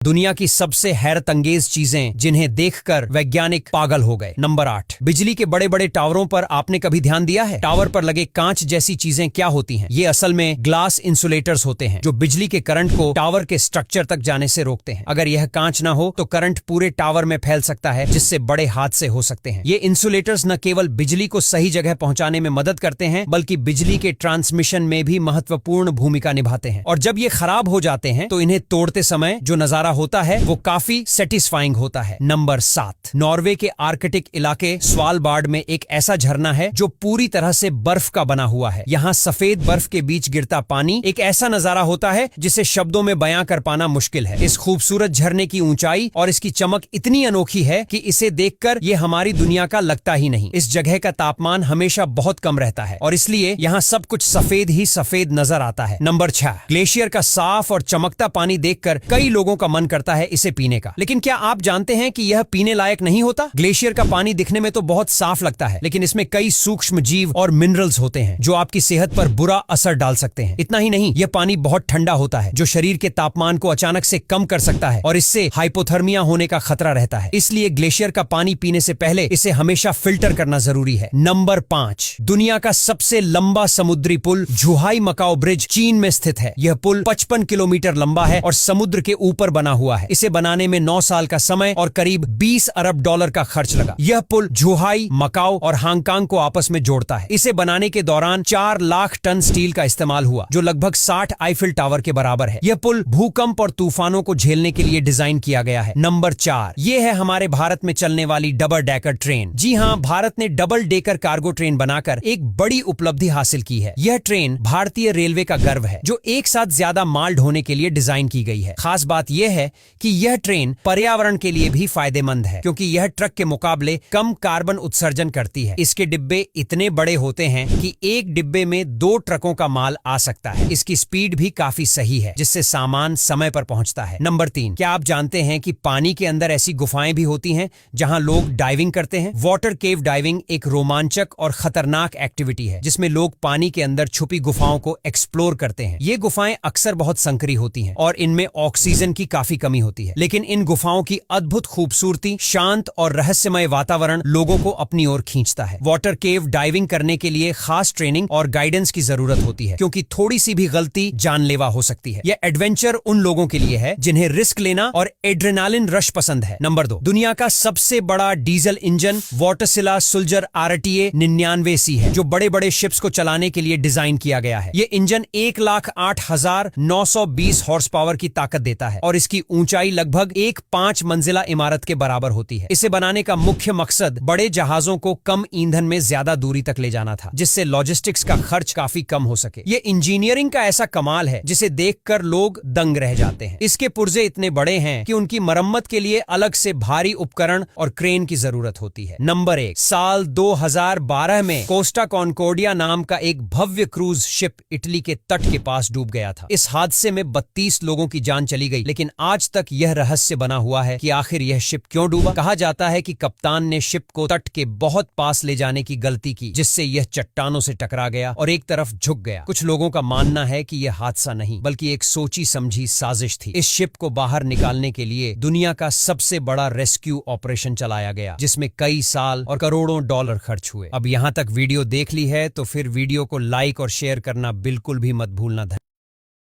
दुनिया की सबसे हैरत अंगेज चीजें जिन्हें देखकर वैज्ञानिक पागल हो गए। नंबर 8, बिजली के बड़े बड़े टावरों पर आपने कभी ध्यान दिया है? टावर पर लगे कांच जैसी चीजें क्या होती हैं? ये असल में ग्लास इंसुलेटर्स होते हैं जो बिजली के करंट को टावर के स्ट्रक्चर तक जाने से रोकते हैं। अगर यह कांच ना हो तो करंट पूरे टावर में फैल सकता है, जिससे बड़े हादसे हो सकते हैं। ये इंसुलेटर्स न केवल बिजली को सही जगह पहुंचाने में मदद करते हैं, बल्कि बिजली के ट्रांसमिशन में भी महत्वपूर्ण भूमिका निभाते हैं। और जब ये खराब हो जाते हैं तो इन्हें तोड़ते समय जो नजारा होता है वो काफी सेटिस्फाइंग होता है। नंबर 7, नॉर्वे के आर्कटिक इलाके स्वालबार्ड में एक ऐसा झरना है जो पूरी तरह से बर्फ का बना हुआ है। यहाँ सफेद बर्फ के बीच गिरता पानी एक ऐसा नजारा होता है जिसे शब्दों में बयां कर पाना मुश्किल है। इस खूबसूरत झरने की ऊंचाई और इसकी चमक इतनी अनोखी है कि इसे देखकर ये हमारी दुनिया का लगता ही नहीं। इस जगह का तापमान हमेशा बहुत कम रहता है और इसलिए यहाँ सब कुछ सफेद ही सफेद नजर आता है। नंबर 6, ग्लेशियर का साफ और चमकता पानी देखकर कई लोगों का मन करता है इसे पीने का, लेकिन क्या आप जानते हैं कि यह पीने लायक नहीं होता? ग्लेशियर का पानी दिखने में तो बहुत साफ लगता है, लेकिन इसमें कई सूक्ष्म जीव और मिनरल्स होते हैं जो आपकी सेहत पर बुरा असर डाल सकते हैं। इतना ही नहीं, यह पानी बहुत ठंडा होता है जो शरीर के तापमान को अचानक से कम कर सकता है और इससे हाइपोथर्मिया होने का खतरा रहता है। इसलिए ग्लेशियर का पानी पीने से पहले इसे हमेशा फिल्टर करना जरूरी है। नंबर 5, दुनिया का सबसे लंबा समुद्री पुल झुहाई मकाओ ब्रिज चीन में स्थित है। यह पुल 55 किलोमीटर लंबा है और समुद्र के ऊपर बना हुआ है। इसे बनाने में 9 साल का समय और करीब 20 अरब डॉलर का खर्च लगा। यह पुल झुहाई, मकाओ और हांगकांग को आपस में जोड़ता है। इसे बनाने के दौरान 4 लाख टन स्टील का इस्तेमाल हुआ, जो लगभग 60 आईफिल टावर के बराबर है। यह पुल भूकंप और तूफानों को झेलने के लिए डिजाइन किया गया है। नंबर 4, ये है हमारे भारत में चलने वाली डबल डेकर ट्रेन। जी हाँ, भारत ने डबल डेकर कार्गो ट्रेन बनाकर एक बड़ी उपलब्धि हासिल की है। यह ट्रेन भारतीय रेलवे का गर्व है, जो एक साथ ज्यादा माल ढोने के लिए डिजाइन की गई है। खास बात यह है कि यह ट्रेन पर्यावरण के लिए भी फायदेमंद है, क्योंकि यह ट्रक के मुकाबले कम कार्बन उत्सर्जन करती है। इसके डिब्बे इतने बड़े होते हैं कि एक डिब्बे में 2 ट्रकों का माल आ सकता है। इसकी स्पीड भी काफी सही है, जिससे सामान समय पर पहुंचता है। नंबर 3, क्या आप जानते हैं कि पानी के अंदर ऐसी गुफाएं भी होती हैं जहां लोग डाइविंग करते हैं? वाटर केव डाइविंग एक रोमांचक और खतरनाक एक्टिविटी है, जिसमें लोग पानी के अंदर छुपी गुफाओं को एक्सप्लोर करते हैं। ये गुफाएं अक्सर बहुत संकरी होती हैं और इनमें ऑक्सीजन की काफी कमी होती है, लेकिन इन गुफाओं की अद्भुत खूबसूरती, शांत और रहस्यमय वातावरण लोगों को अपनी ओर खींचता है। वाटर केव डाइविंग करने के लिए खास ट्रेनिंग और गाइडेंस की जरूरत होती है, क्योंकि थोड़ी सी भी गलती जानलेवा हो सकती है। यह एडवेंचर उन लोगों के लिए है जिन्हें रिस्क लेना और एड्रेनालिन रश पसंद है। नंबर 2, दुनिया का सबसे बड़ा डीजल इंजन वॉटरसिला सुल्जर RTA 99C है, जो बड़े बड़े शिप्स को चलाने के लिए डिजाइन किया गया है। यह इंजन 1,08,920 हॉर्स पावर की ताकत देता है और इसकी ऊंचाई लगभग एक 5 मंजिला इमारत के बराबर होती है। इसे बनाने का मुख्य मकसद बड़े जहाजों को कम ईंधन में ज्यादा दूरी तक ले जाना था, जिससे लॉजिस्टिक्स का खर्च काफी कम हो सके। ये इंजीनियरिंग का ऐसा कमाल है जिसे देखकर लोग दंग रह जाते हैं। इसके पुर्जे इतने बड़े हैं कि उनकी मरम्मत के लिए अलग से भारी उपकरण और क्रेन की जरूरत होती है। नंबर 1, साल 2012 में कोस्टा कॉन्कोर्डिया नाम का एक भव्य क्रूज शिप इटली के तट के पास डूब गया था। इस हादसे में 32 लोगों की जान चली गई, लेकिन आज तक यह रहस्य बना हुआ है कि आखिर यह शिप क्यों डूबा। कहा जाता है कि कप्तान ने शिप को तट के बहुत पास ले जाने की गलती की, जिससे यह चट्टानों से टकरा गया और एक तरफ झुक गया। कुछ लोगों का मानना है कि यह हादसा नहीं, बल्कि एक सोची समझी साजिश थी। इस शिप को बाहर निकालने के लिए दुनिया का सबसे बड़ा रेस्क्यू ऑपरेशन चलाया गया, जिसमें कई साल और करोड़ों डॉलर खर्च हुए। अब यहाँ तक वीडियो देख ली है तो फिर वीडियो को लाइक और शेयर करना बिल्कुल भी मत भूलना।